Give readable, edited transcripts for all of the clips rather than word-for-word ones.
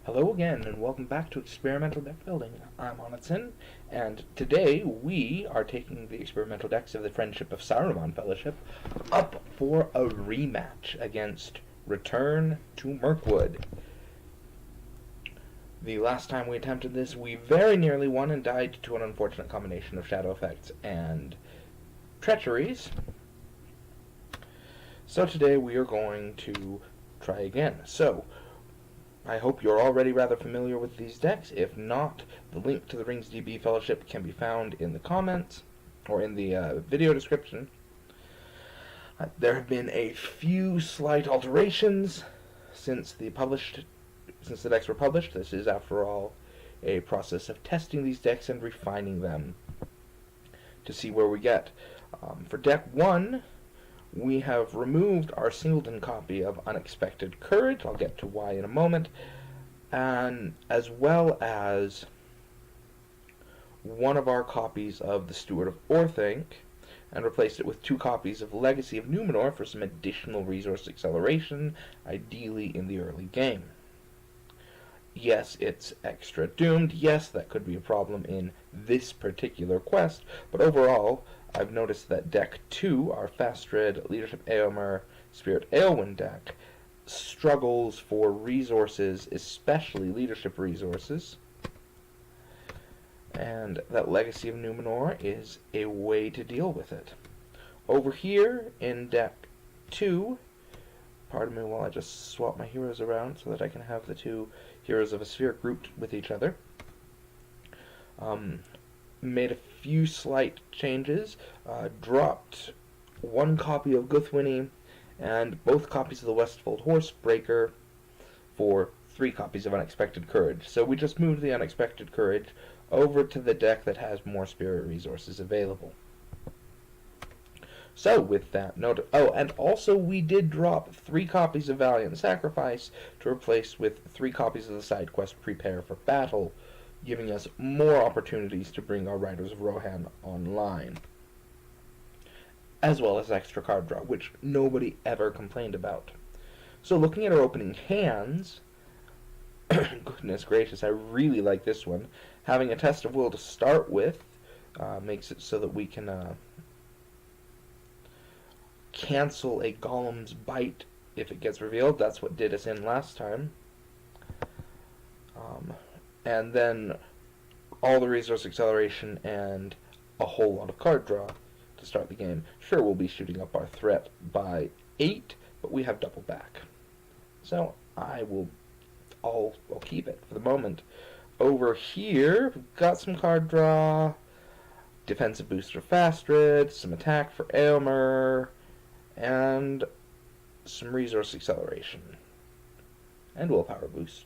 Hello again, and welcome back to Experimental Deck Building. I'm Onitson, and today we are taking the experimental decks of the Friendship of Saruman Fellowship up for a rematch against Return to Mirkwood. The last time we attempted this, we very nearly won and died to an unfortunate combination of shadow effects and treacheries. So today we are going to try again. So, I hope you're already rather familiar with these decks. If not, the link to the Rings DB Fellowship can be found in the comments, or in the video description. There have been a few slight alterations since the decks were published. This is, after all, a process of testing these decks and refining them to see where we get. For deck 1, we have removed our singleton copy of Unexpected Courage. I'll get to why in a moment. And as well as one of our copies of the Steward of Orthanc, and replaced it with 2 copies of Legacy of Numenor for some additional resource acceleration, ideally in the early game. Yes, it's extra doomed. Yes, that could be a problem in this particular quest, but overall, I've noticed that deck 2, our Fastred Leadership Eomer Spirit Aelwyn deck, struggles for resources, especially leadership resources, and that Legacy of Numenor is a way to deal with it. Over here in deck 2, pardon me while I just swap my heroes around so that I can have the 2 heroes of a sphere grouped with each other. Made a few slight changes, dropped 1 copy of Guthwini and both copies of the Westfold Horsebreaker for 3 copies of Unexpected Courage. So we just moved the Unexpected Courage over to the deck that has more spirit resources available. So with that note, and also we did drop 3 copies of Valiant Sacrifice to replace with 3 copies of the side quest Prepare for Battle, giving us more opportunities to bring our Riders of Rohan online, as well as extra card draw, which nobody ever complained about. So looking at our opening hands, goodness gracious, I really like this one. Having a Test of Will to start with makes it so that we can cancel a Golem's Bite if it gets revealed. That's what did us in last time. And then all the resource acceleration and a whole lot of card draw to start the game. Sure, we'll be shooting up our threat by 8, but we have double back. So I'll keep it for the moment. Over here, we've got some card draw, defensive boost for Fastred, some attack for Aylmer, and some resource acceleration. And willpower boost.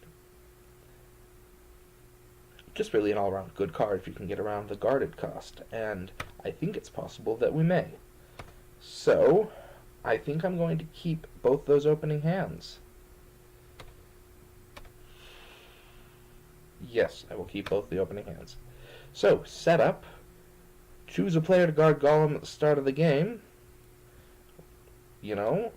Just really an all-around good card if you can get around the guarded cost, and I think it's possible that we may. So, I think I'm going to keep both those opening hands. Yes, I will keep both the opening hands. So, setup. Choose a player to guard Golem at the start of the game. You know,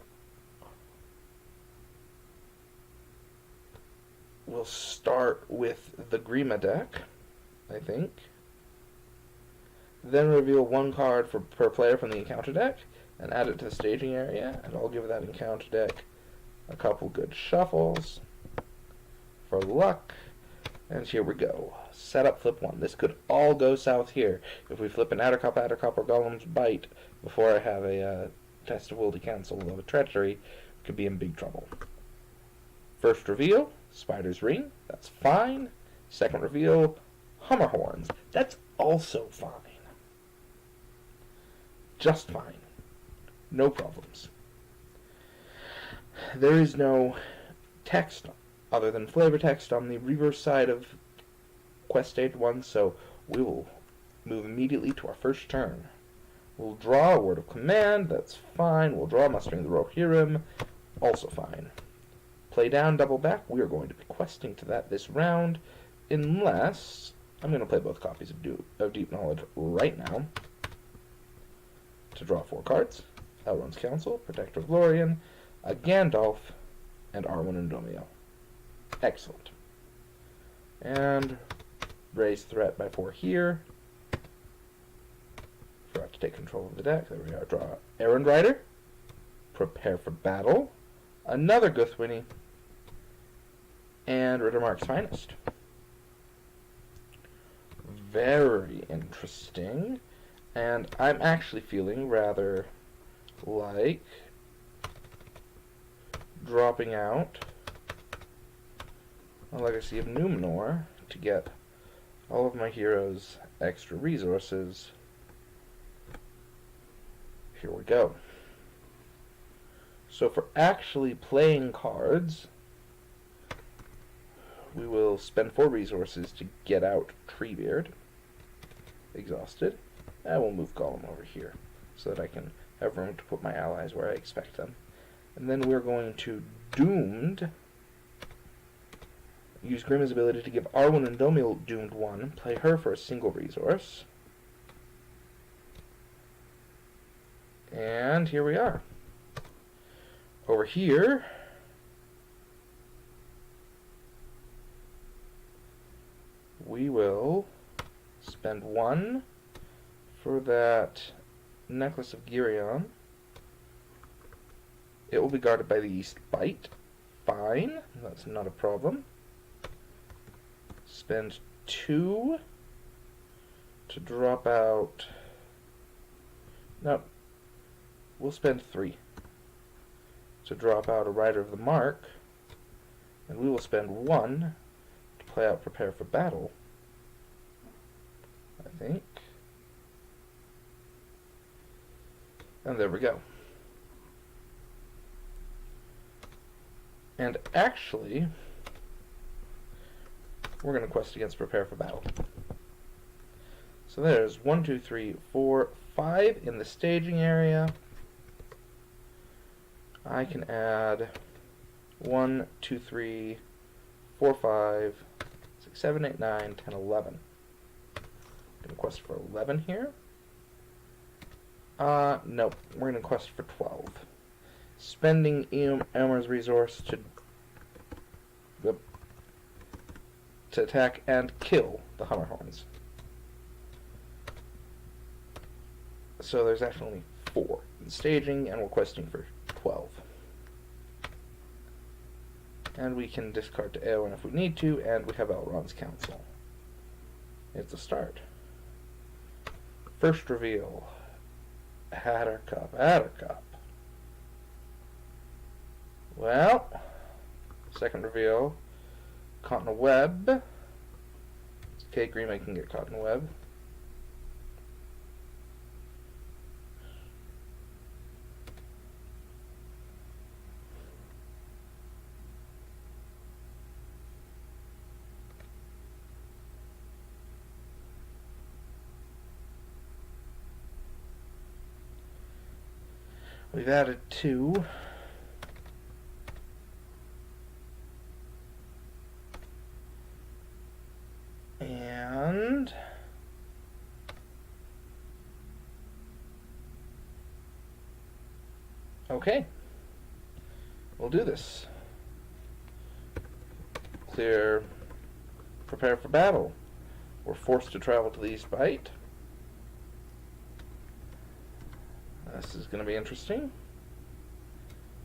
we'll start with the Grima deck, I think. Then reveal 1 card per player from the encounter deck and add it to the staging area, and I'll give that encounter deck a couple good shuffles for luck. And here we go. Setup flip 1. This could all go south here. If we flip an Addercup, or Golem's Bite before I have a Test of Will to cancel a treachery, we could be in big trouble. First reveal, Spider's Ring. That's fine. Second reveal, Hummer Horns. That's also fine. Just fine. No problems. There is no text other than flavor text on the reverse side of Quest Stage 1, so we will move immediately to our first turn. We'll draw a Word of Command. That's fine. We'll draw Mustering the Rohirrim. Also fine. Play down, double back. We are going to be questing to that this round, unless I'm going to play both copies of Deep Knowledge right now to draw 4 cards. Elrond's Council, Protector of Lorien, a Gandalf, and Arwen and Domio. Excellent. And raise threat by 4 here. Forgot to take control of the deck. There we are. Draw Errand Rider. Prepare for battle. Another Guthwini. And Rittermark's Finest. Very interesting. And I'm actually feeling rather like dropping out a Legacy of Numenor to get all of my heroes extra resources. Here we go. So for actually playing cards, we will spend 4 resources to get out Treebeard. Exhausted. I will move Gollum over here so that I can have room to put my allies where I expect them. And then we're going to Doomed. Use Grimm's ability to give Arwen and Domil Doomed 1. Play her for a single resource. And here we are. Over here, we will spend 1 for that Necklace of Girion. It will be guarded by the East Bite. Fine, that's not a problem. Spend 2 to drop out... No, we'll spend 3 to drop out a Rider of the Mark. And we will spend 1 to play out Prepare for Battle, I think. And there we go. And actually, we're going to quest against Prepare for Battle. So there's 1, 2, 3, 4, 5 in the staging area. I can add 1, 2, 3, 4, 5, 6, 7, 8, 9, 10, 11. I'm going to quest for 11 here. Nope. We're going to quest for 12. Spending Elmer's resource to attack and kill the Hummerhorns. So there's actually only 4 in staging, and we're questing for 12. And we can discard to Eowyn if we need to, and we have Elrond's Council. It's a start. First reveal. Attercup. Well, second reveal. Caught in a web. Okay, Green can get caught in a web. We've added 2. And okay, we'll do this. Clear, prepare for battle. We're forced to travel to the East Bite. This is going to be interesting.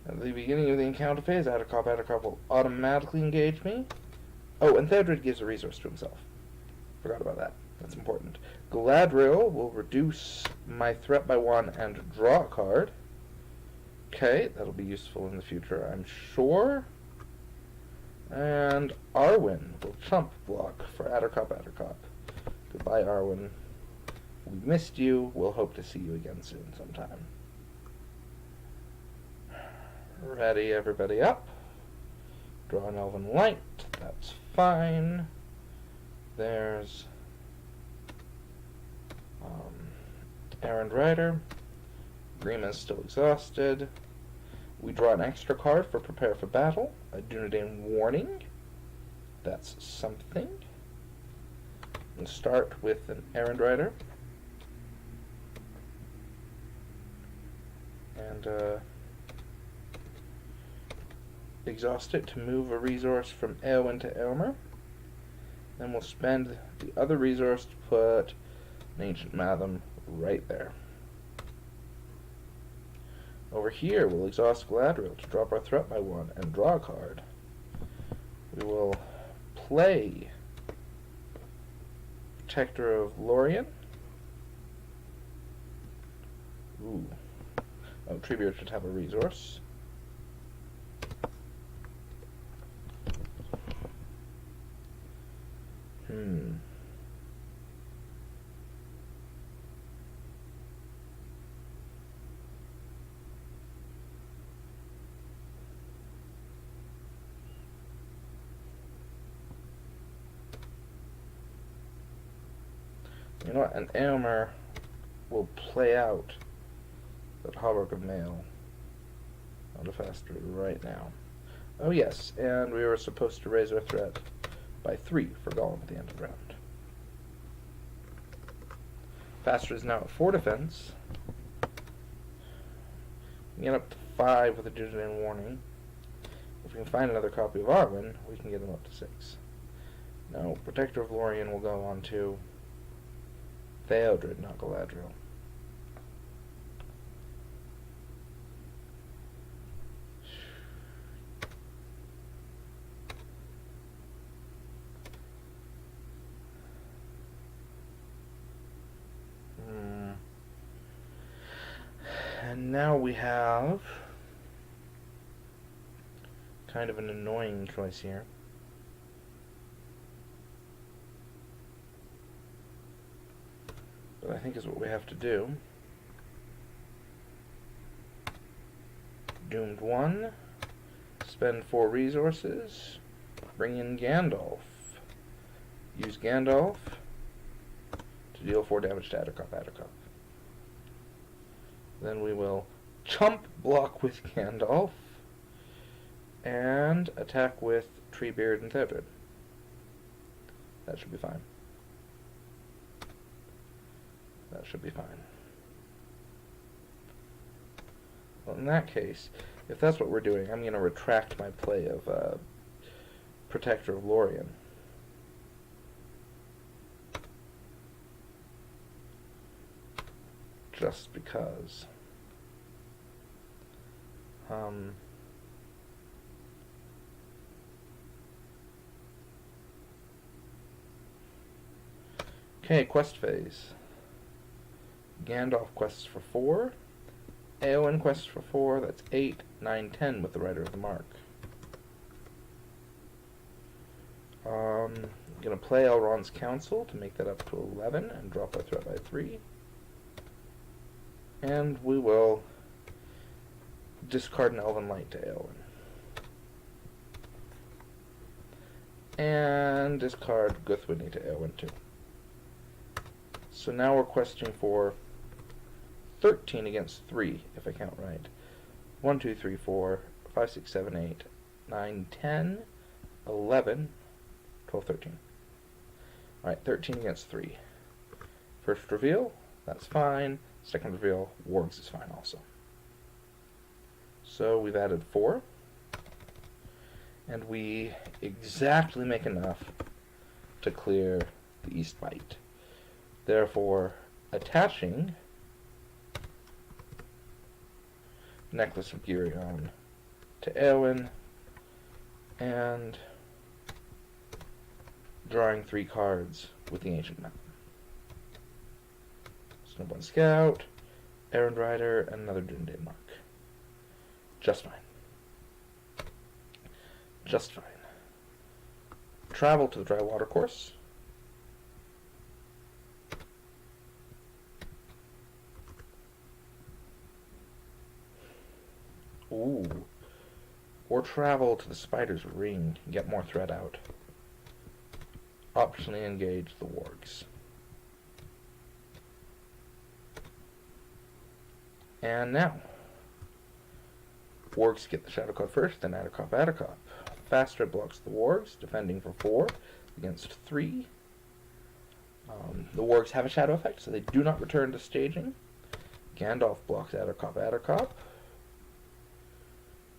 At the beginning of the encounter phase, Attercup will automatically engage me. Oh, and Theodred gives a resource to himself. Forgot about that. That's important. Galadriel will reduce my threat by 1 and draw a card. Okay, that'll be useful in the future, I'm sure. And Arwen will chump block for Attercup. Goodbye, Arwen. We missed you. We'll hope to see you again soon sometime. Ready, everybody up. Draw an Elven Light. That's fine. There's Errand Rider. Grima's still exhausted. We draw an extra card for Prepare for Battle. A Dunedain Warning. That's something. We'll start with an Errand Rider. And exhaust it to move a resource from Eowyn to Elmer. Then we'll spend the other resource to put an Ancient Matham right there. Over here, we'll exhaust Galadriel to drop our threat by 1 and draw a card. We will play Protector of Lorien. Ooh. Oh, Treebeard should have a resource. You know what? An Eomer will play out that Hauberk of Mail on the faster right now. Oh yes, and we were supposed to raise our threat by 3 for Gollum at the end of the round. Faster is now at 4 defense. We get up to 5 with a Dunedain Warning. If we can find another copy of Arwen, we can get them up to 6. Now, Protector of Lorien will go on to Theodred, not Galadriel. And now we have kind of an annoying choice here. But I think is what we have to do. Doomed 1. Spend 4 resources. Bring in Gandalf. Use Gandalf to deal 4 damage to Attercop. Then we will chump block with Gandalf and attack with Treebeard and Theodred. That should be fine. That should be fine. Well, in that case, if that's what we're doing, I'm going to retract my play of Protector of Lorien. Just because. Okay, quest phase. Gandalf quests for 4. Eowyn quests for 4. That's 8, 9, 10 with the Rider of the Mark. I'm going to play Elrond's Council to make that up to 11 and drop our threat by 3. And we will discard an Elven Light to Eowyn. And discard Guthwini to Eowyn too. So now we're questing for 13 against 3, if I count right. 1, 2, 3, 4, 5, 6, 7, 8, 9, 10, 11, 12, 13. Alright, 13 against 3. First reveal, that's fine. Second reveal, Wargs is fine also. So we've added 4. And we exactly make enough to clear the East Bite. Therefore, attaching Necklace of Girion to Eowyn and drawing 3 cards with the Ancient Map. Snowborn Scout, Errand Rider, and another Dunedain Mark. Just fine. Just fine. Travel to the Dry Water Course. Ooh. Or travel to the Spider's Ring and get more threat out. Optionally engage the Wargs. And now, Wargs get the Shadow card first, then Attercop. Faster blocks the Wargs, defending for 4 against 3. The Wargs have a Shadow effect, so they do not return to staging. Gandalf blocks Attercop.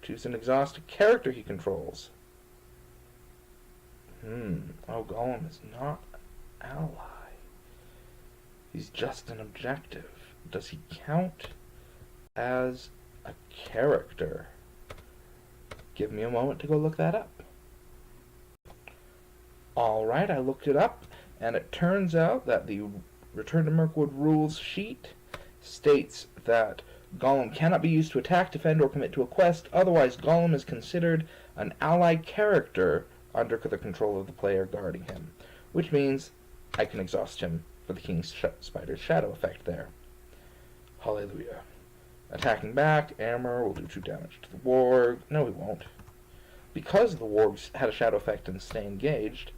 Choose and exhaust a character he controls. Oh, Gollum is not an ally. He's just an objective. Does he count as a character? Give me a moment to go look that up. Alright, I looked it up, and it turns out that the Return to Mirkwood rules sheet states that Gollum cannot be used to attack, defend, or commit to a quest. Otherwise, Gollum is considered an allied character under the control of the player guarding him, which means I can exhaust him for the King's Spider's Shadow effect there. Hallelujah. Attacking back, Amber will do 2 damage to the warg. No, he won't. Because the wargs had a shadow effect and stay engaged,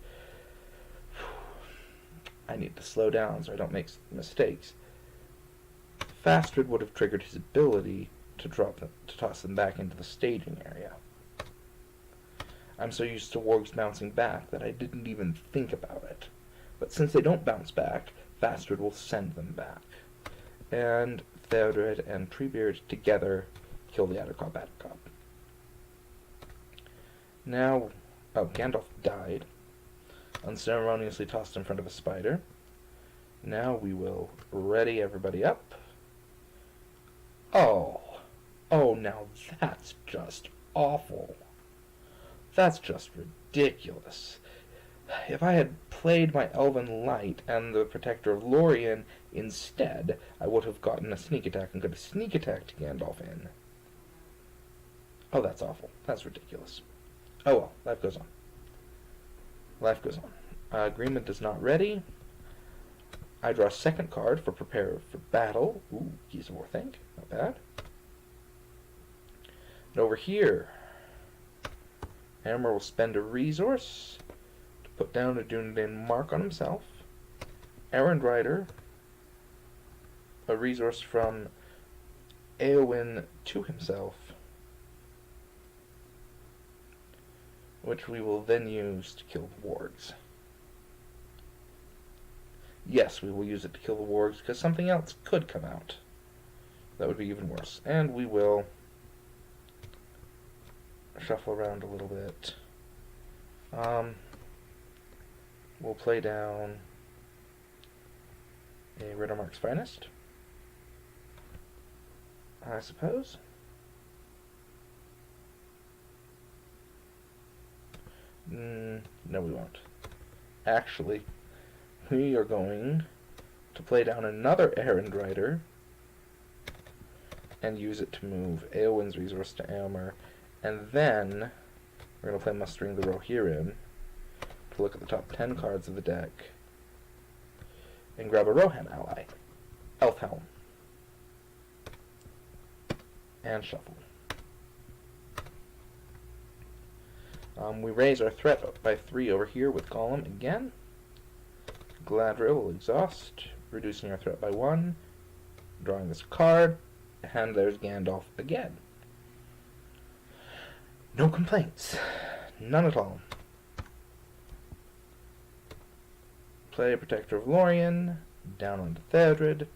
I need to slow down so I don't make mistakes. Fastred would have triggered his ability to toss them back into the staging area. I'm so used to wargs bouncing back that I didn't even think about it. But since they don't bounce back, Fastred will send them back. And Theodred and Treebeard together kill the Attercop. Now, Gandalf died, unceremoniously tossed in front of a spider. Now we will ready everybody up. Oh, now that's just awful. That's just ridiculous. If I had played my Elven Light and the Protector of Lorien instead, I would have gotten a sneak attack and could have sneak attacked Gandalf in. Oh, that's awful. That's ridiculous. Oh well, life goes on. Life goes on. Agreement is not ready. I draw a second card for Prepare for Battle. Ooh, Keys of Orthanc. Not bad. And over here, Hammer will spend a resource to put down a Dunedain mark on himself. Errand Rider, a resource from Éowyn to himself, which we will then use to kill the wargs. Yes, we will use it to kill the wargs, because something else could come out. That would be even worse. And we will shuffle around a little bit. We'll play down a Rittermark's Finest, I suppose. No, we won't. Actually, we are going to play down another Errand Rider and use it to move Éowyn's resource to Aylmer, and then we're going to play Mustering the Rohirrim to look at the top 10 cards of the deck and grab a Rohan ally, Elfhelm, and shuffle. We raise our threat up by 3 over here with Gollum again. Galadriel will exhaust, reducing our threat by 1, drawing this card, and there's Gandalf again. No complaints. None at all. Play Protector of Lorien, down onto Theodred,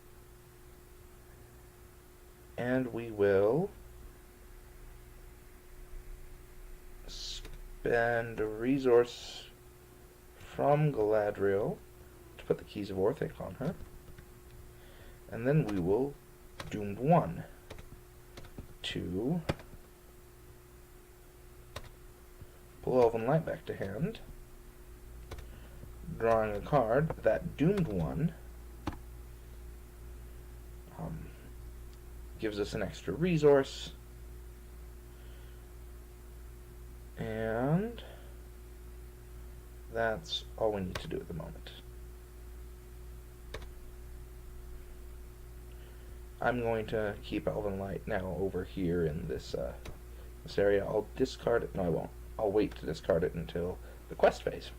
and we will spend a resource from Galadriel to put the Keys of Orthanc on her, and then we will Doomed 1 to pull Elven Light back to hand, drawing a card. That Doomed 1 gives us an extra resource, and that's all we need to do at the moment. I'm going to keep Elven Light now over here in this area. I'll discard it. No, I won't. I'll wait to discard it until the quest phase.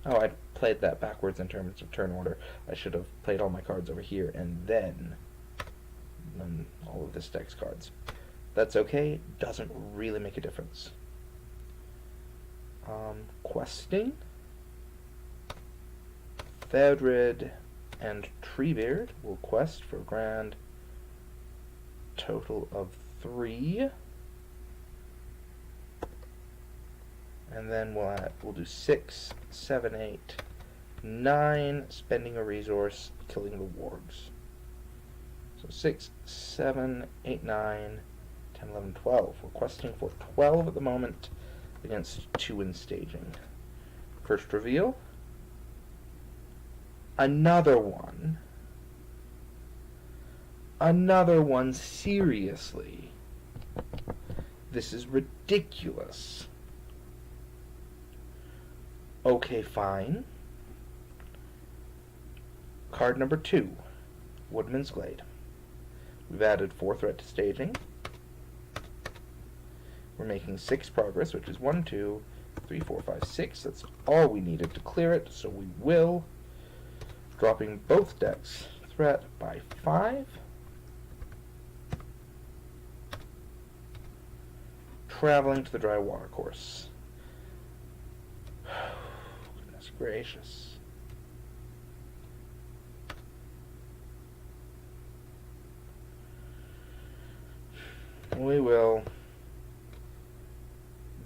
Oh, I played that backwards in terms of turn order. I should have played all my cards over here and then all of this deck's cards. That's okay. Doesn't really make a difference. Questing. Theodred and Treebeard will quest for a grand total of 3. And then we'll do 6, 7, 8, 9, spending a resource, killing the wargs. So 6, 7, 8, 9, 10, 11, 12. We're questing for 12 at the moment against 2 in staging. First reveal. Another one. Another one, seriously. This is ridiculous. Okay, fine. Card number 2, Woodman's Glade. We've added 4 threat to staging. We're making 6 progress, which is 1, 2, 3, 4, 5, 6. That's all we needed to clear it, so we will. Dropping both decks threat by 5. Traveling to the dry water course. Goodness gracious. We will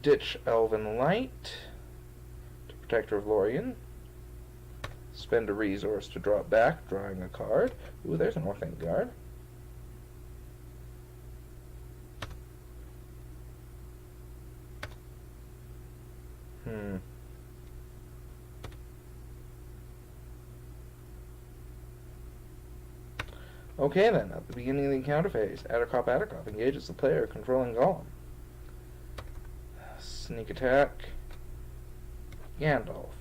ditch Elven Light to Protector of Lorien. Spend a resource to draw it back, drawing a card. Ooh, there's an Orthanc Guard. Okay then, at the beginning of the encounter phase, Attercop engages the player controlling Golem. Sneak attack, Gandalf.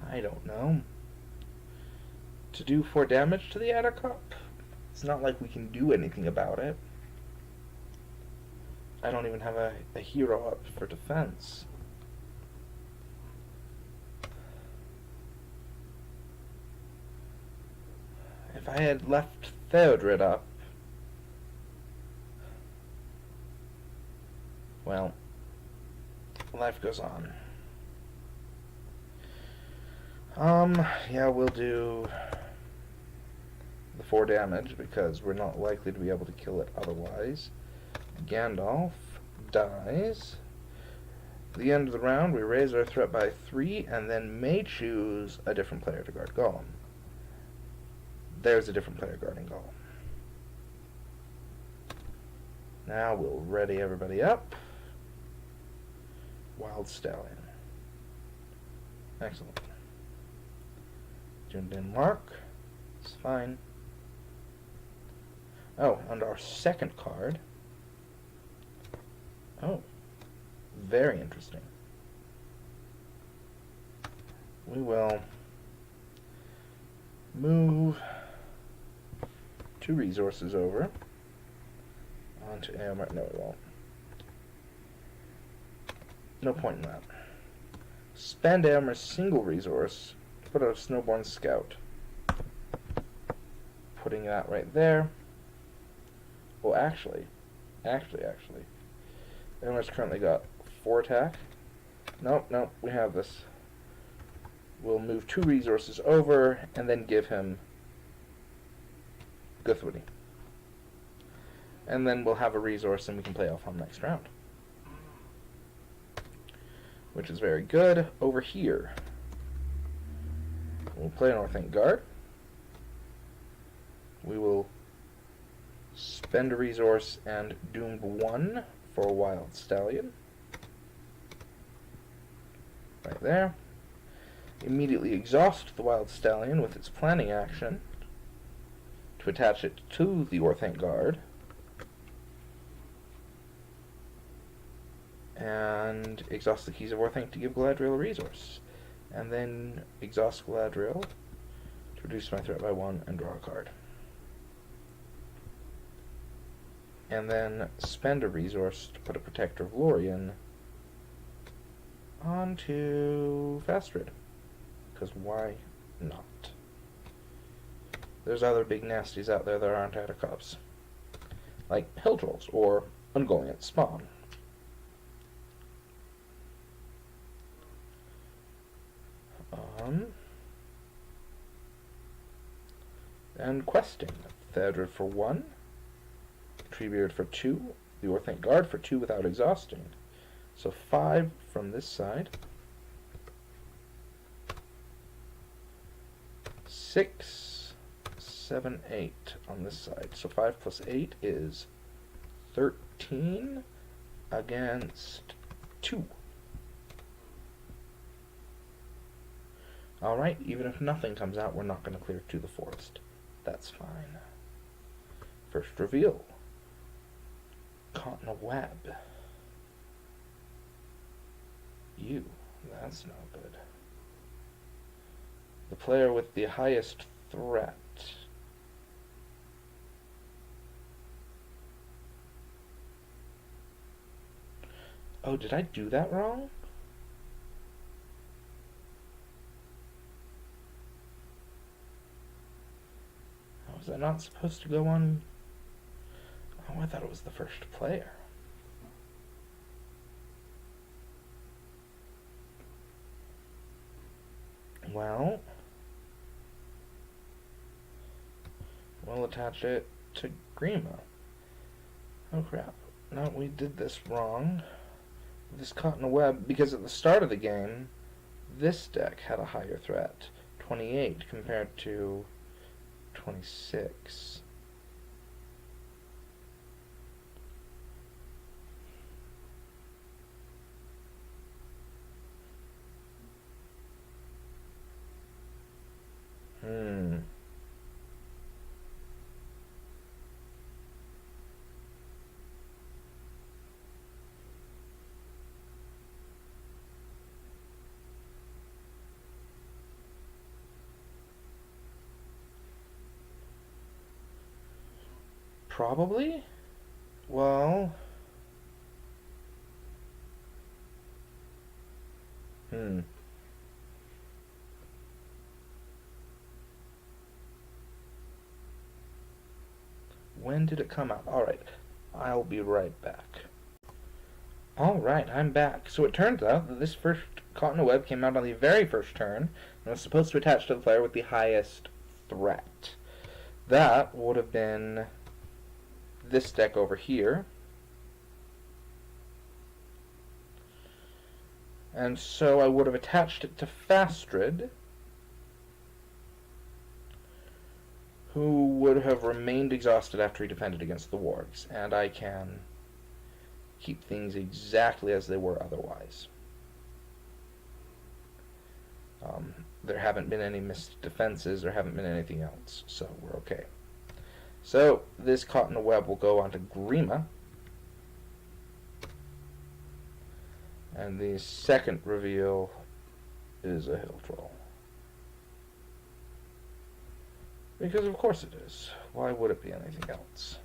I don't know. To do 4 damage to the Attercop? It's not like we can do anything about it. I don't even have a hero up for defense. If I had left Theodred up, well, life goes on. Yeah, we'll do the 4 damage because we're not likely to be able to kill it otherwise. Gandalf dies. At the end of the round, we raise our threat by 3 and then may choose a different player to guard Golem. There's a different player guarding Golem. Now we'll ready everybody up. Wild Stallion. Excellent. Tuned in mark. It's fine. Oh, and our second card. Oh, very interesting. We will move 2 resources over onto Aylmer. No, we won't. No point in that. Spend Aylmer's single resource to put out a Snowborn Scout. Putting that right there. Well, actually. Aylmer's currently got 4 attack. Nope, we have this. We'll move 2 resources over and then give him Guthwoody. And then we'll have a resource and we can play off on next round. Which is very good. Over here, we'll play an Orthanc Guard. We will spend a resource and doom 1 for a Wild Stallion. Right there. Immediately exhaust the Wild Stallion with its planning action to attach it to the Orthanc Guard. And exhaust the Keys of Orthanc to give Galadriel a resource. And then exhaust Galadriel to reduce my threat by 1 and draw a card. And then spend a resource to put a Protector of Lorien onto Fastrid. Because why not? There's other big nasties out there that aren't Attercops. like hill trolls or Ungoliant spawn. And questing. Theodred for 1, Treebeard for 2, the Orthanc Guard for 2 without exhausting. So 5 from this side. 6, 7, 8 on this side. So 5 plus 8 is 13 against 2. Alright, even if nothing comes out, we're not going to clear to the forest. That's fine. First reveal. Caught in a web. You. That's no good. The player with the highest threat. Oh, did I do that wrong? Was I not supposed to go on? Oh, I thought it was the first player. Well, we'll attach it to Grima. Oh crap. No, we did this wrong. This caught in a web, because at the start of the game, this deck had a higher threat. 28 compared to 26. Probably? Well... When did it come out? Alright, I'll be right back. Alright, I'm back. So it turns out that this first Caught in a Web came out on the very first turn, and was supposed to attach to the player with the highest threat. That would have been this deck over here. And so I would have attached it to Fastred, who would have remained exhausted after he defended against the wargs, and I can keep things exactly as they were otherwise. There haven't been any missed defenses, there haven't been anything else, so we're okay. So, this Caught in a Web will go onto Grima. And the second reveal is a hill troll. Because of course it is. Why would it be anything else?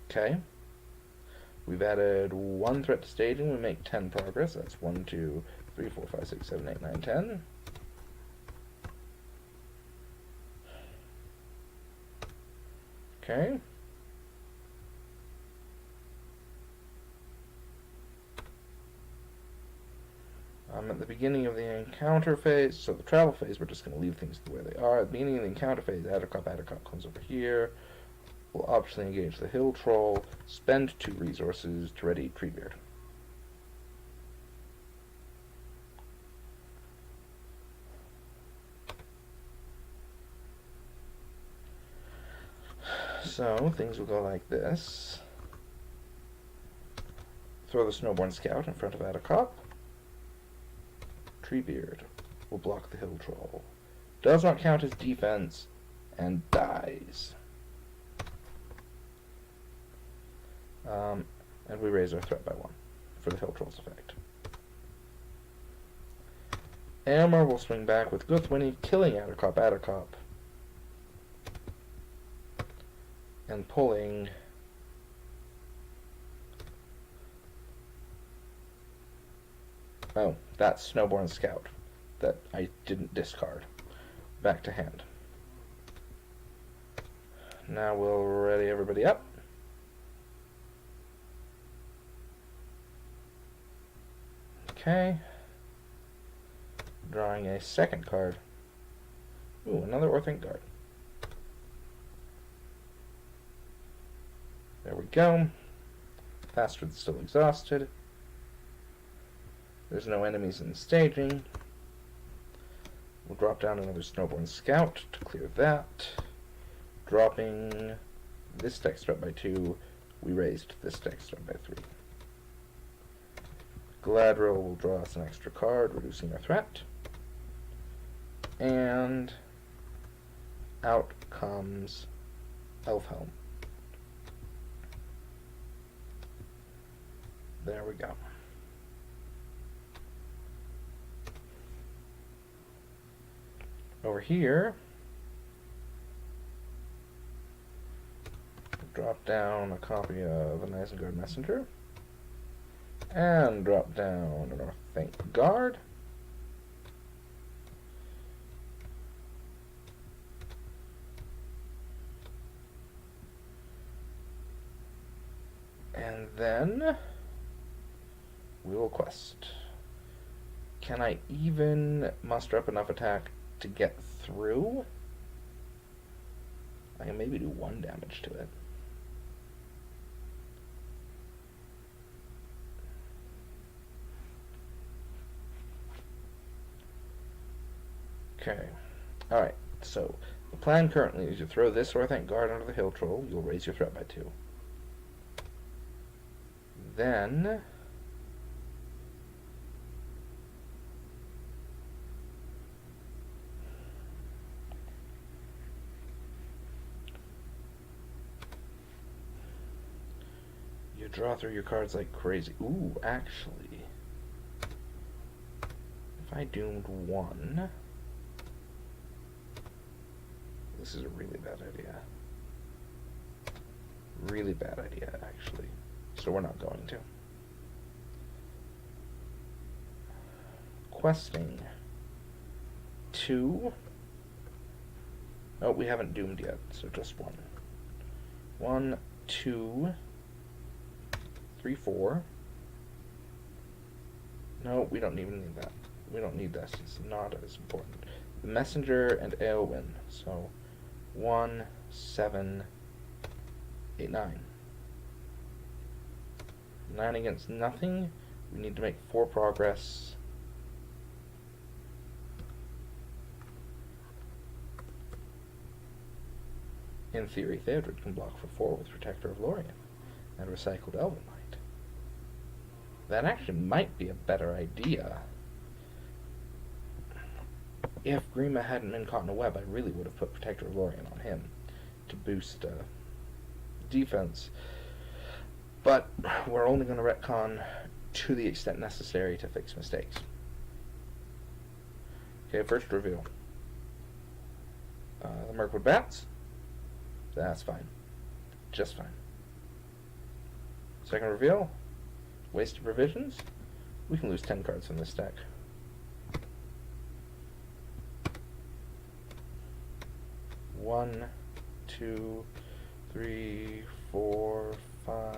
Okay. We've added 1 threat to staging. We make 10 progress. That's 1, 2, 3, 4, 5, 6, 7, 8, 9, 10. Okay. At the beginning of the encounter phase, so the travel phase, we're just going to leave things the way they are. At the beginning of the encounter phase, Addercop comes over here. We'll optionally engage the Hill Troll, spend 2 resources to ready Treebeard. So, things will go like this. Throw the Snowborn Scout in front of Addercop. Treebeard will block the Hill Troll. Does not count as defense, and dies. And we raise our threat by 1 for the Hill Troll's effect. Aylmer will swing back with Guthwinny, killing Addercop, and pulling that's Snowborn Scout. that I didn't discard. Back to hand. Now we'll ready everybody up. Okay. Drawing a second card. Ooh, another Orthanc Guard. There we go. Bastard's still exhausted. There's no enemies in staging. We'll drop down another Snowborn Scout to clear that. Dropping this dex threat by 2, we raised this dex threat by 3. Gladriel will draw us an extra card, reducing our threat. And out comes Elfhelm. There we go. Over here, drop down a copy of an Isengard Messenger, and drop down an Orthanc Guard. And then we will quest. Can I even muster up enough attack to get through? I can maybe do 1 damage to it. Okay. Alright, so the plan currently is you throw this Orthanc Guard under the Hill Troll, you'll raise your threat by 2. Then you draw through your cards like crazy. Ooh, actually, if I doomed 1, this is a really bad idea. Really bad idea, actually. So we're not going to. Questing 2. Oh, we haven't doomed yet, so just 1. 1, 2, 3, 4. No, we don't even need that. We don't need this. It's not as important. The Messenger and Eowyn. So 1, 7, 8, 9. 9 against nothing. We need to make 4 progress. In theory, Theodred can block for 4 with Protector of Lorien and Recycled Elvenlight. That actually might be a better idea. If Grima hadn't been caught in a web, I really would have put Protector of Lorien on him to boost defense. But we're only going to retcon to the extent necessary to fix mistakes. Okay, first reveal. The Mirkwood Bats. That's fine. Just fine. Second reveal. Wasted Provisions. We can lose 10 cards from this deck. One, 2, 3, 4, 5,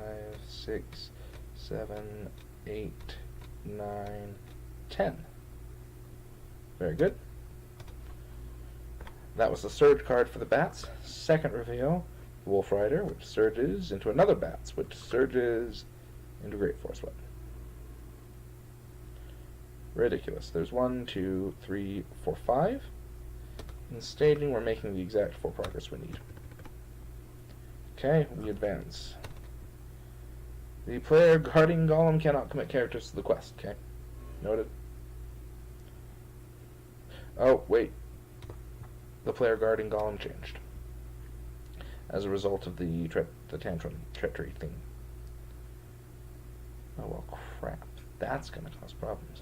6, 7, 8, 9, 10. Very good. That was the Surge card for the Bats. Second reveal, Wolf Rider, which surges into another Bats, which surges into Great Force Weapon. Ridiculous. There's 1, 2, 3, 4, 5. In staging, we're making the exact 4 progress we need. Okay, we advance. The player guarding Golem cannot commit characters to the quest, okay? Noted. Oh, wait. The player guarding Golem changed as a result of the tantrum treachery thing. Oh, well, crap. That's going to cause problems.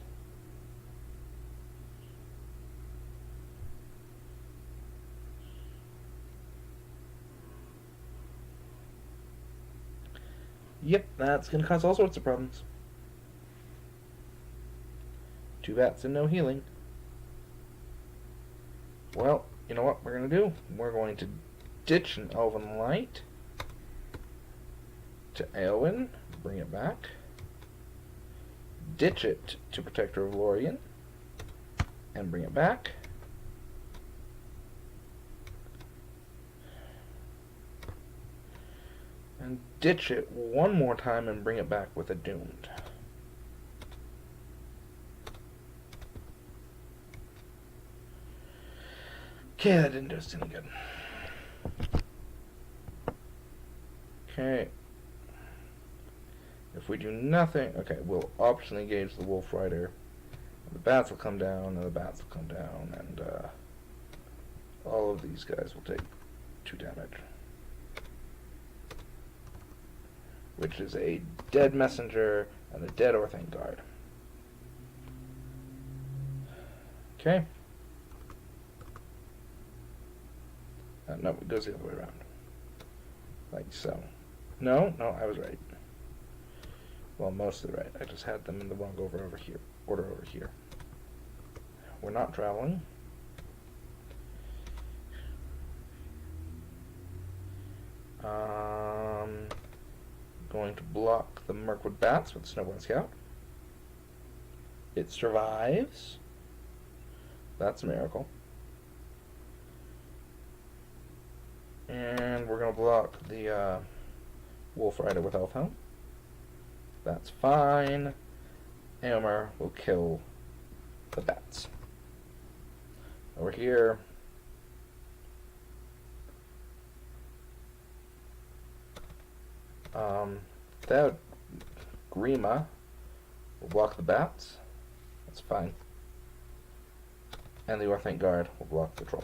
Yep, that's going to cause all sorts of problems. 2 bats and no healing. Well, you know what we're going to do? We're going to ditch an Elven Light to Eowyn, bring it back. Ditch it to Protector of Lorien, and bring it back. And ditch it one more time and bring it back with a Doomed. Okay, that didn't do us any good. Okay. If we do nothing, okay, we'll optionally engage the Wolf Rider. The bats will come down, and the bats will come down, and all of these guys will take 2 damage. Which is a dead messenger and a dead Orthanc guard. Okay. No, it goes the other way around. Like so. No, I was right. Well, mostly right. I just had them in the wrong order over here. We're not traveling. Going to block the Mirkwood bats with Snowborn Scout. It survives. That's a miracle. And we're going to block the Wolf Rider with Elfhelm. That's fine. Eomer will kill the bats. Over here, that Grima will block the bats. That's fine. And the Orthanc Guard will block the troll.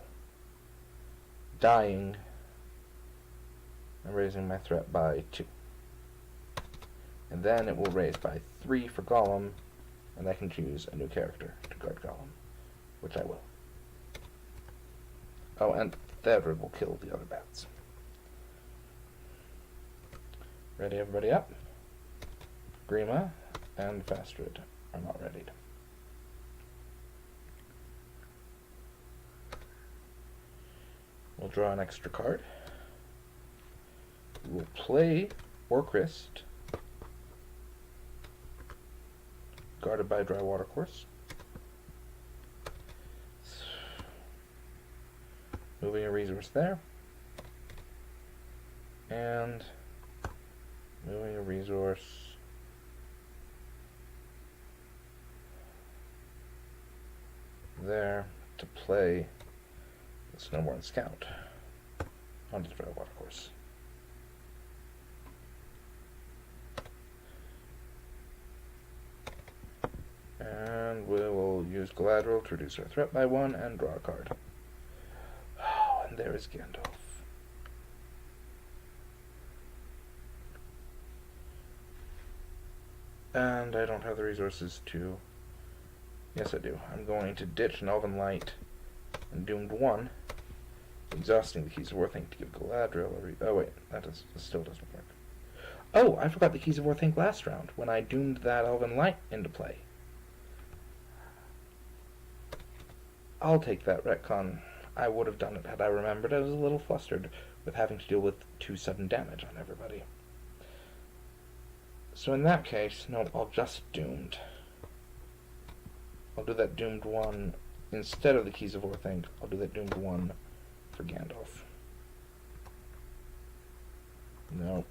Dying. I'm raising my threat by 2. And then it will raise by 3 for Gollum, and I can choose a new character to guard Gollum, which I will. Oh, and Theodred will kill the other bats. Ready, everybody up? Grima and Fastred are not ready. We'll draw an extra card. We'll play Orcrist, guarded by a dry watercourse. Moving a resource there. And moving a resource there to play the Snowborn Scout onto the dry watercourse. And we will use Galadriel to reduce our threat by 1 and draw a card. Oh, and there is Gandalf. And I don't have the resources to... Yes, I do. I'm going to ditch an Elven Light and Doomed 1, exhausting the Keys of Orthanc to give Galadriel a Oh wait, that still doesn't work. Oh, I forgot the Keys of Orthanc last round, when I doomed that Elven Light into play. I'll take that retcon. I would have done it had I remembered. I was a little flustered with having to deal with 2 sudden damage on everybody. So in that case, no, I'll just Doomed. I'll do that Doomed 1 instead of the Keys of Orthanc. I'll do that Doomed 1 for Gandalf. No.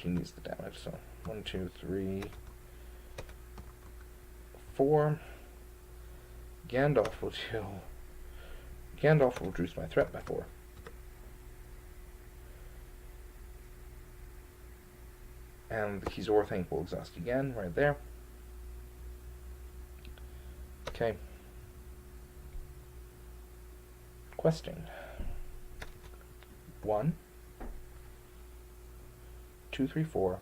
She needs the damage, so 1, 2, 3, 4. Gandalf will reduce my threat by 4. And the Keys of Orthanc will exhaust again, right there. Okay. Questing. 1, 2, 3, 4.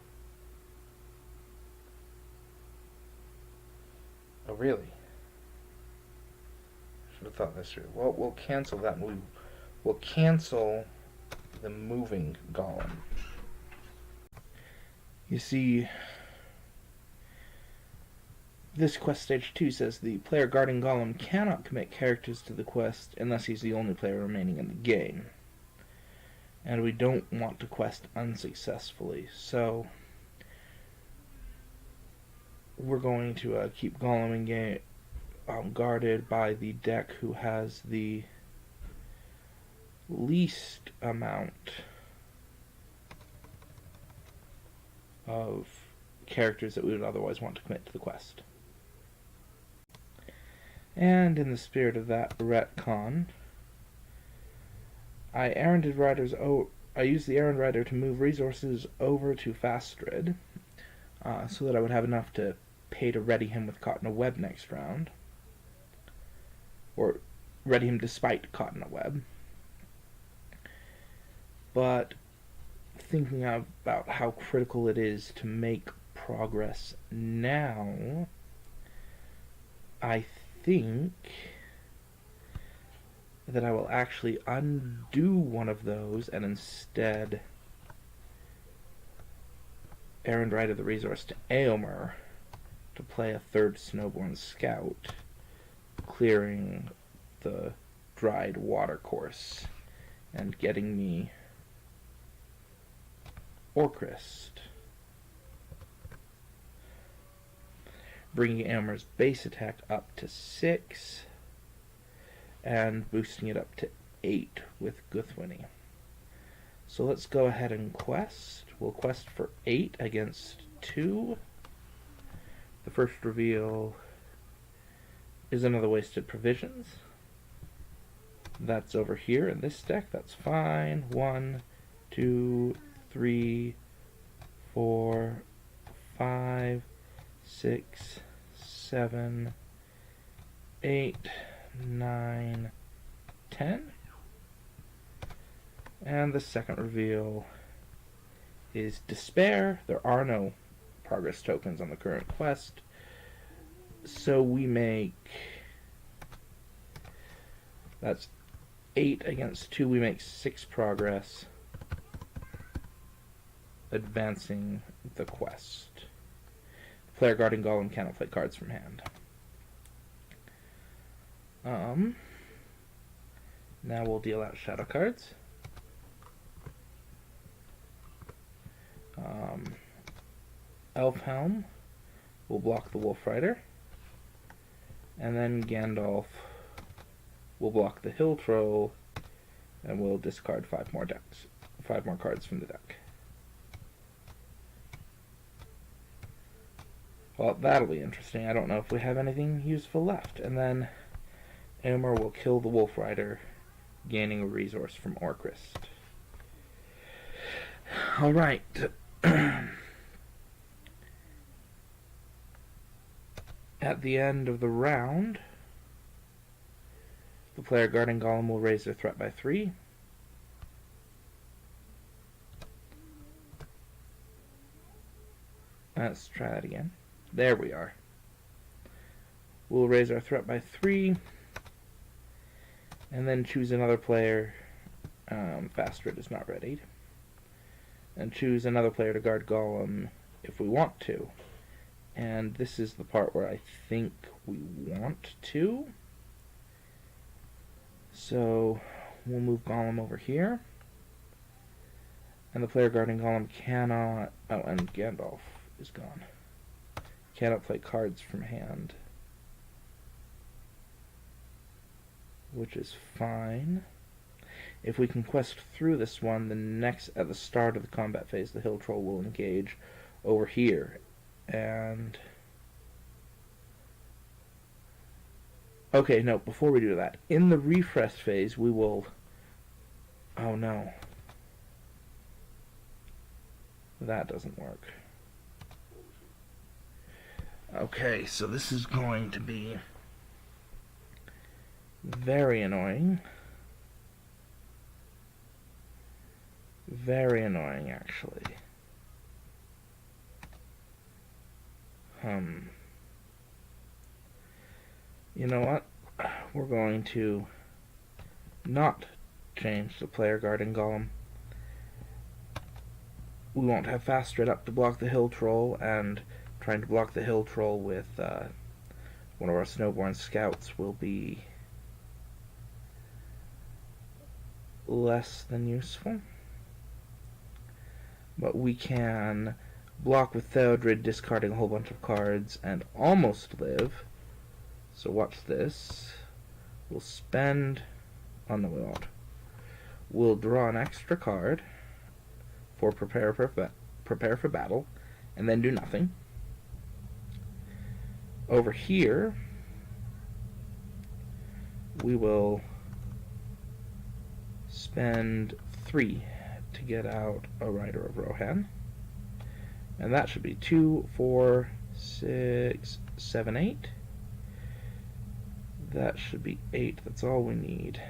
Oh, really? Should have thought this through. Well, we'll cancel that, and we'll cancel the moving Golem. You see, this quest stage 2 says the player guarding Golem cannot commit characters to the quest unless he's the only player remaining in the game. And we don't want to quest unsuccessfully, so we're going to keep Golem in game, guarded by the deck who has the least amount of characters that we would otherwise want to commit to the quest. And in the spirit of that retcon, I used the Errand Rider to move resources over to Fastred, so that I would have enough to pay to ready him with Caught in a Web next round. Or ready him despite Caught in a Web. But thinking about how critical it is to make progress now, I think that I will actually undo one of those and instead Errand Rider the resource to Aomer to play a third Snowborn Scout, clearing the dried watercourse and getting me Orcrist. Bringing Aomer's base attack up to 6 and boosting it up to 8 with Guthwini. So let's go ahead and quest. We'll quest for 8 against 2. The first reveal is another Wasted Provisions. That's over here in this deck. That's fine. 1, 2, 3, 4, 5, 6, 7, 8, 9, 10. And the second reveal is Despair. There are no progress tokens on the current quest, so we make, that's 8 against 2, we make 6 progress, advancing the quest. Player guarding Golem cannot play cards from hand. Now we'll deal out shadow cards. Elfhelm will block the Wolf Rider, and then Gandalf will block the Hill Troll, and we'll discard 5 more cards from the deck. Well, that'll be interesting. I don't know if we have anything useful left. And then Aomer will kill the Wolf Rider, gaining a resource from Orcrist. Alright. At the end of the round, the player guarding Golem will raise their threat by 3. Let's try that again. There we are. We'll raise our threat by 3, and then choose another player. Fastred is not ready. And choose another player to guard Golem if we want to. And this is the part where I think we want to. So we'll move Golem over here. And the player guarding Golem cannot... Oh, and Gandalf is gone. Cannot play cards from hand. Which is fine. If we can quest through this one, at the start of the combat phase, the Hill Troll will engage over here. And... okay, no, before we do that, in the refresh phase, we will... oh no. That doesn't work. Okay, so this is going to be very annoying. Very annoying, actually. You know what? We're going to not change the player guarding Golem. We won't have Fastred up to block the Hill Troll, and trying to block the Hill Troll with one of our snowborn scouts will be less than useful. But we can block with Theodred, discarding a whole bunch of cards, and almost live. So watch this. We'll spend... Oh, no, we won't. We'll draw an extra card for prepare for battle, and then do nothing. Over here, we will spend 3 to get out a Rider of Rohan. And that should be 2, 4, 6, 7, 8. That should be 8. That's all we need.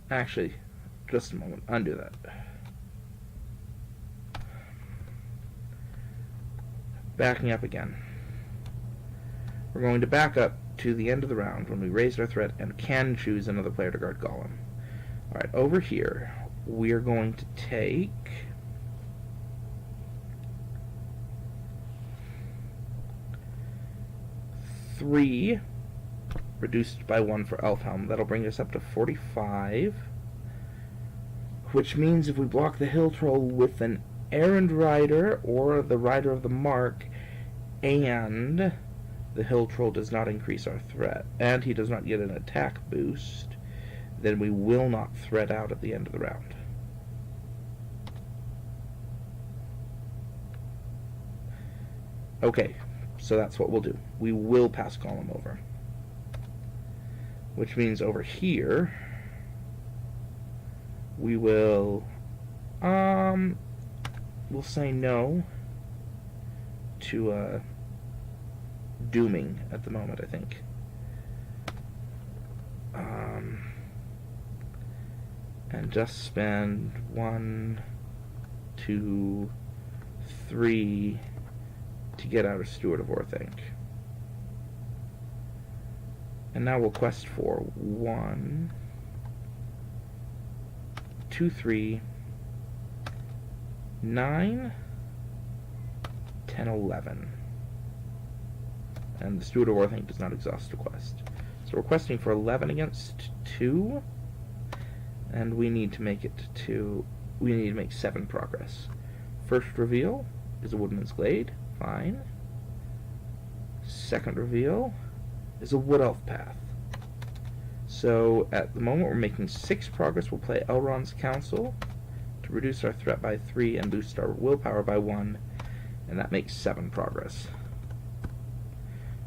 Actually, just a moment. Undo that. Backing up again. We're going to back up to the end of the round when we raised our threat and can choose another player to guard Golem. Alright, over here, we're going to take... three, reduced by 1 for Elfhelm. That'll bring us up to 45. Which means if we block the Hill Troll with an Errand Rider or the Rider of the Mark, and the Hill Troll does not increase our threat, and he does not get an attack boost, then we will not threat out at the end of the round. Okay, so that's what we'll do. We will pass Golem over. Which means over here, we will, we'll say no to, dooming at the moment, I think. And just spend 1, 2, 3 to get out of Steward of Orthanc. And now we'll quest for 1, 2, 3, 9, 10, 11. And the Steward of Orthanc does not exhaust a quest. So we're questing for 11 against 2, and we need to make it to... we need to make 7 progress. First reveal is a Woodman's Glade. Fine. Second reveal is a Wood Elf Path. So at the moment we're making 6 progress. We'll play Elrond's Council to reduce our threat by 3 and boost our willpower by 1, and that makes 7 progress.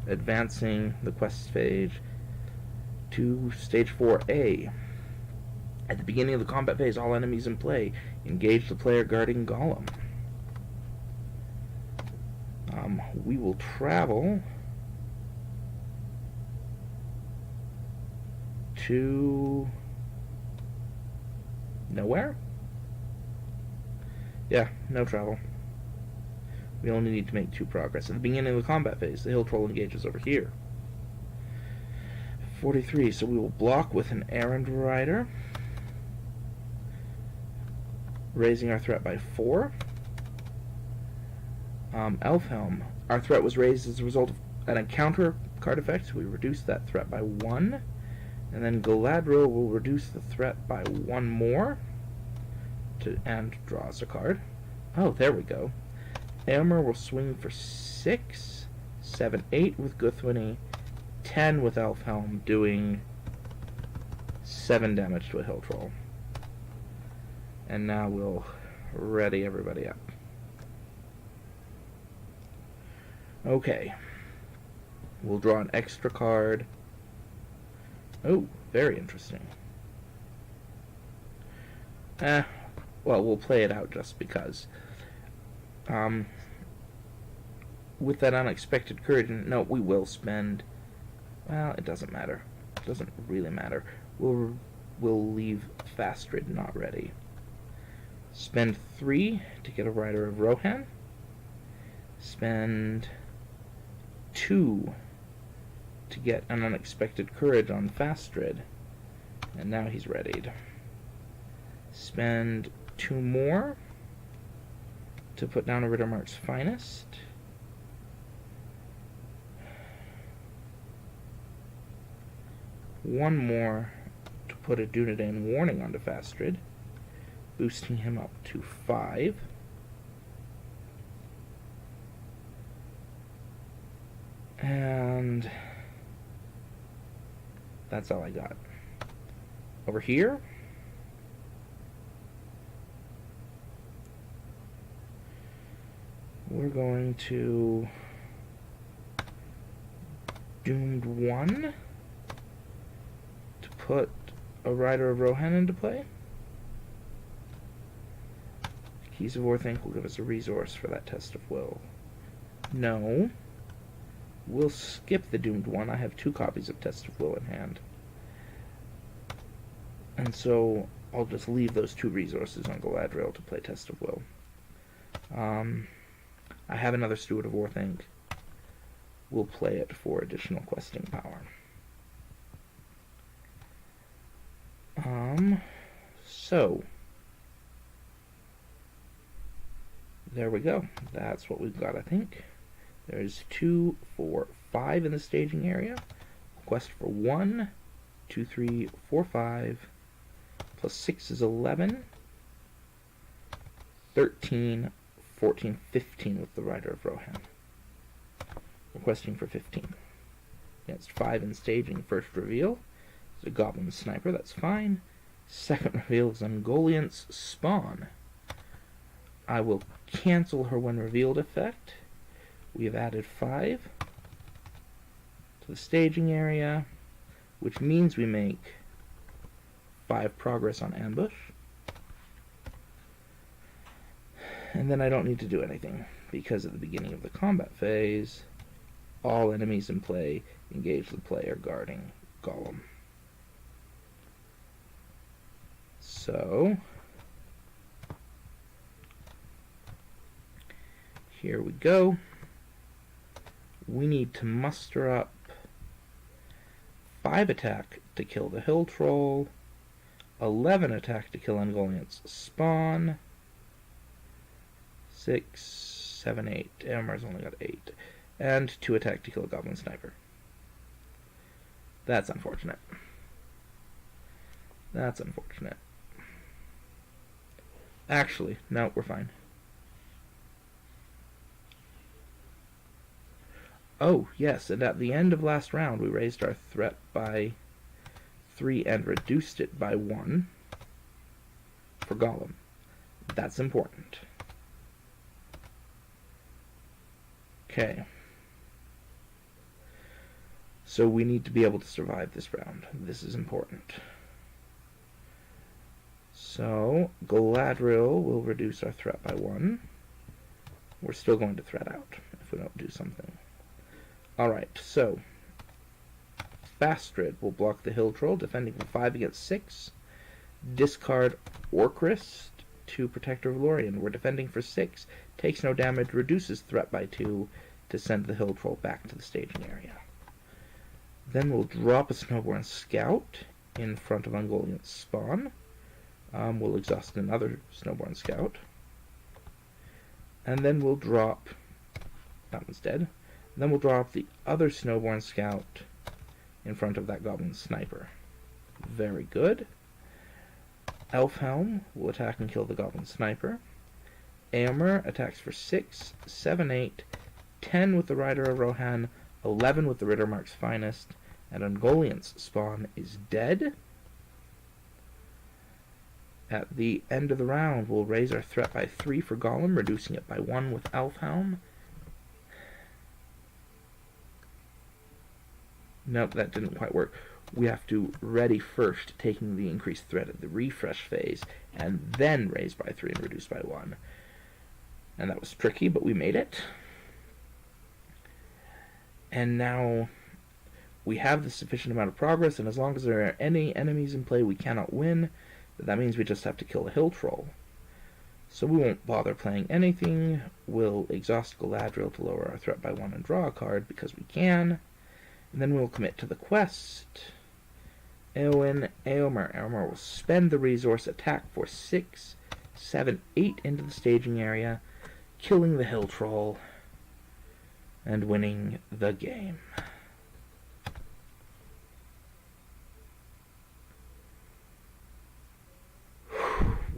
Advancing the quest phase to stage 4A. At the beginning of the combat phase, all enemies in play engage the player guarding Golem. We will travel to nowhere? Yeah, no travel. We only need to make 2 progress. At the beginning of the combat phase, the Hill Troll engages over here. 43, so we will block with an Errand Rider, raising our threat by 4. Elfhelm, our threat was raised as a result of an encounter card effect, so we reduce that threat by 1. And then Galadriel will reduce the threat by 1 more, and draws a card. Oh, there we go. Eomer will swing for 6, 7, 8 with Guthwini, 10 with Elfhelm, doing 7 damage to a Hill Troll. And now we'll ready everybody up. Okay. We'll draw an extra card. Oh, very interesting. Well, we'll play it out just because. With that unexpected courage, no, we will spend... Well, it doesn't matter. It doesn't really matter. We'll leave Fastrid not ready. Spend 3 to get a Rider of Rohan. Spend 2 to get an unexpected courage on Fastrid. And now he's readied. Spend 2 more to put down a Rittermark's Finest. One more to put a Dunedain Warning onto Fastrid, boosting him up to 5. And that's all I got. Over here, we're going to Doomed 1 to put a Rider of Rohan into play. Keys of Orthanc will give us a resource for that Test of Will. No. We'll skip the Doomed 1. I have 2 copies of Test of Will in hand. And so I'll just leave those 2 resources on Galadriel to play Test of Will. I have another Steward of Orthanc. We'll play it for additional questing power. So there we go. That's what we've got, I think. There's 2, 4, 5 in the staging area. Quest for 1, 2, 3, 4, 5. Plus 6 is 11. 13, 14, 15 with the Rider of Rohan. Requesting for 15. Against 5 in staging, first reveal is a Goblin Sniper, that's fine. Second reveal is Ungoliant's Spawn. I will cancel her when revealed effect. We have added 5 to the staging area, which means we make 5 progress on ambush. And then I don't need to do anything, because at the beginning of the combat phase, all enemies in play engage the player guarding Golem. So here we go. We need to muster up 5 attack to kill the Hill Troll, 11 attack to kill Ungoliant's Spawn, 6, 7, 8. Amar's only got 8. And 2 attack to kill a Goblin Sniper. That's unfortunate. That's unfortunate. Actually, no, we're fine. Oh, yes, and at the end of last round, we raised our threat by 3 and reduced it by 1 for Golem. That's important. Okay. So we need to be able to survive this round. This is important. So, Galadriel will reduce our threat by 1. We're still going to threat out if we don't do something. Alright, so Fastrid will block the Hill Troll, defending for 5 against 6. Discard Orcrist to Protector of Lorien. We're defending for 6. Takes no damage, reduces threat by 2 to send the Hill Troll back to the staging area. Then we'll drop a Snowborn Scout in front of Ungoliant's Spawn. We'll exhaust another Snowborn Scout. And then we'll drop... that one's dead. Then we'll drop the other Snowborn Scout in front of that Goblin Sniper. Very good. Elfhelm will attack and kill the Goblin Sniper. Éomer attacks for 6, 7, 8, 10 with the Rider of Rohan, 11 with the Rittermark's Finest, and Ungoliant's Spawn is dead. At the end of the round, we'll raise our threat by 3 for Golem, reducing it by 1 with Elfhelm. Nope, that didn't quite work. We have to ready first, taking the increased threat at the refresh phase, and then raise by 3 and reduce by 1. And that was tricky, but we made it. And now we have the sufficient amount of progress, and as long as there are any enemies in play we cannot win, that means we just have to kill a Hill Troll. So we won't bother playing anything. We'll exhaust Galadriel to lower our threat by 1 and draw a card, because we can. And then we'll commit to the quest. Éowyn, Éomer. Éomer will spend the resource, attack for 6, 7, 8 into the staging area, killing the hill troll, and winning the game.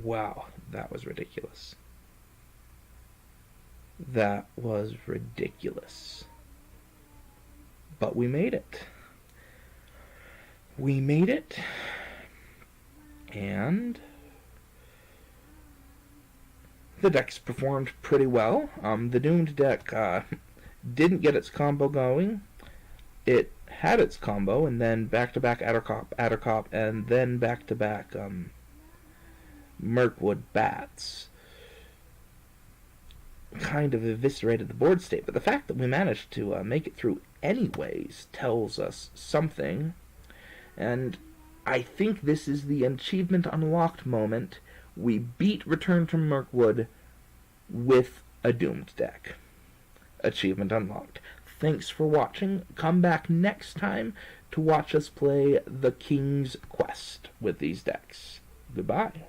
Wow, that was ridiculous. That was ridiculous. But we made it. We made it. And the decks performed pretty well. The Doomed deck didn't get its combo going. It had its combo, and then back-to-back Addercop, and then back-to-back Mirkwood Bats kind of eviscerated the board state. But the fact that we managed to make it through anyways tells us something. And I think this is the achievement unlocked moment. We beat Return to Mirkwood with a Doomed deck. Achievement unlocked. Thanks for watching. Come back next time to watch us play the King's Quest with these decks. Goodbye.